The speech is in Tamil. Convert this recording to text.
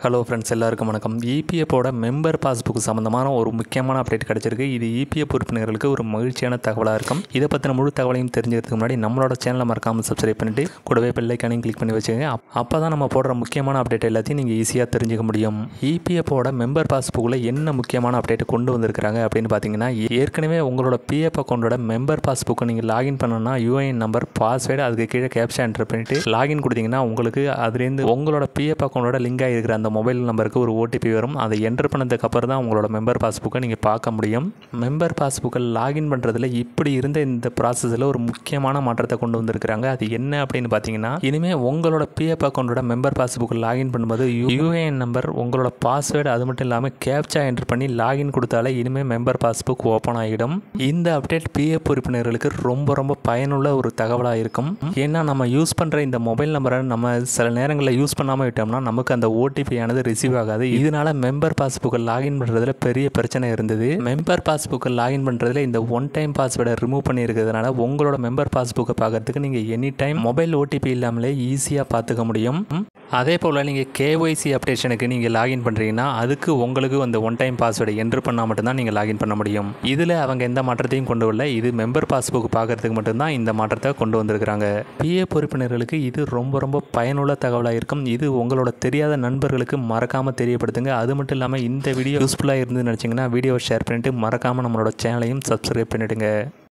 ஹலோ ஃப்ரெண்ட்ஸ், எல்லாருக்கும் வணக்கம். இபிஎஃப்போட மெம்பர் பாஸ்புக் சம்மந்தமான ஒரு முக்கியமான அப்டேட் கிடச்சிருக்கு. இது இபிஎஃப் உறுப்பினர்களுக்கு ஒரு மகிழ்ச்சியான தகவலாக இருக்கும். இதை பற்றின முழு தகவலையும் தெரிஞ்சுக்கிறதுக்கு முன்னாடி நம்மளோட சேனலை மறக்காமல் சப்ஸ்கிரைப் பண்ணிவிட்டு கூடவே பெல் ஐக்கானையும் கிளிக் பண்ணி வச்சுக்கோங்க. அப்போ தான் நம்ம போடுற முக்கியமான அப்டேட் எல்லாத்தையும் நீங்கள் ஈஸியாக தெரிஞ்சுக்க முடியும். இபிஎஃப்போட மெம்பர் பாஸ்புக்கில் என்ன முக்கியமான அப்டேட் கொண்டு வந்திருக்கிறாங்க அப்படின்னு பார்த்தீங்கன்னா, ஏற்கனவே உங்களோட பிஎஃப் அக்கௌண்ட்டோட மெம்பர் பாஸ்புக்கை நீங்கள் லாகின் பண்ணணும்னா யூஏஎன் நம்பர், பாஸ்வேர்டு, அதுக்கு கீழே கேப்ஷா என்டர் பண்ணிவிட்டு லாகின் கொடுத்தீங்கன்னா உங்களுக்கு அதுலேருந்து உங்களோட பிஎஃப் அக்கௌண்ட்டோட லிங்க் ஆகிருக்கிற அந்த மொபைல் நம்பருக்கு ஒரு ஓடிபி வரும். அதை என்டர் பண்ணதுக்கு அப்புறம் தான் உங்களோட மெம்பர் பாஸ்புக்கை நீங்கள் பார்க்க முடியும். மெம்பர் பாஸ்புக்கை லாகின் பண்ணுறதுல இப்படி இருந்த இந்த ப்ராசஸில் ஒரு முக்கியமான மாற்றத்தை கொண்டு வந்திருக்கிறாங்க. அது என்ன அப்படின்னு பார்த்தீங்கன்னா, இனிமேல் உங்களோட பிஎஃப் அக்கௌண்ட்டோட மெம்பர் பாஸ்புக்கை லாகின் பண்ணும்போது யூஏஎன் நம்பர், உங்களோட பாஸ்வேர்டு, அது மட்டும் இல்லாமல் கேப்சா என்டர் பண்ணி லாகின் கொடுத்தாலே இனிமேல் மெம்பர் பாஸ்புக் ஓப்பன் ஆகிடும். இந்த அப்டேட் பிஎஃப் உறுப்பினர்களுக்கு ரொம்ப பயனுள்ள ஒரு தகவலாக இருக்கும். ஏன்னா நம்ம யூஸ் பண்ணுற இந்த மொபைல் நம்பரை நம்ம சில நேரங்களில் யூஸ் பண்ணாமல் விட்டோம்னா நமக்கு அந்த ஓடிபியானது ரிசீவ் ஆகாது. இதனால மெம்பர் பாஸ்புக்கை லாகின் பண்ணுறதுல பெரிய பிரச்சனை இருந்தது. மெம்பர் பாஸ்புக்கை லாகின் பண்ணுறதுல இந்த ஒன் டைம் பாஸ்வேர்டை ரிமூவ் பண்ணியிருக்கிறதுனால உங்களோட மெம்பர் பாஸ்புக்கை பார்க்கறதுக்கு நீங்கள் எனி டைம் மொபைல் ஓடிபி இல்லாமலே ஈஸியாக பார்த்துக்க முடியும். அதே போல் நீங்கள் கேஒய்சி அப்டேஷனுக்கு நீங்கள் லாகின் பண்ணுறீங்கன்னா அதுக்கு உங்களுக்கு அந்த ஒன் டைம் பாஸ்வேர்டை என்ட்ரு பண்ணால் மட்டும்தான் நீங்கள் லாகின் பண்ண முடியும். இதில் அவங்க எந்த மாற்றத்தையும் கொண்டு வரல. இது மெம்பர் பாஸ்புக் பார்க்கறதுக்கு மட்டும்தான் இந்த மாற்றத்தை கொண்டு வந்திருக்கிறாங்க. பிஎஃப் உறுப்பினர்களுக்கு இது ரொம்ப பயனுள்ள தகவலாக இருக்கும். இது உங்களோட தெரியாத நண்பர்களுக்கு மறக்காமல் தெரியப்படுத்துங்க. அது மட்டும் இல்லாமல் இந்த வீடியோ யூஸ்ஃபுல்லாக இருந்துன்னு நினச்சிங்கன்னா வீடியோவை ஷேர் பண்ணிவிட்டு மறக்காமல் நம்மளோட சேனலையும் சப்ஸ்கிரைப் பண்ணிவிடுங்க.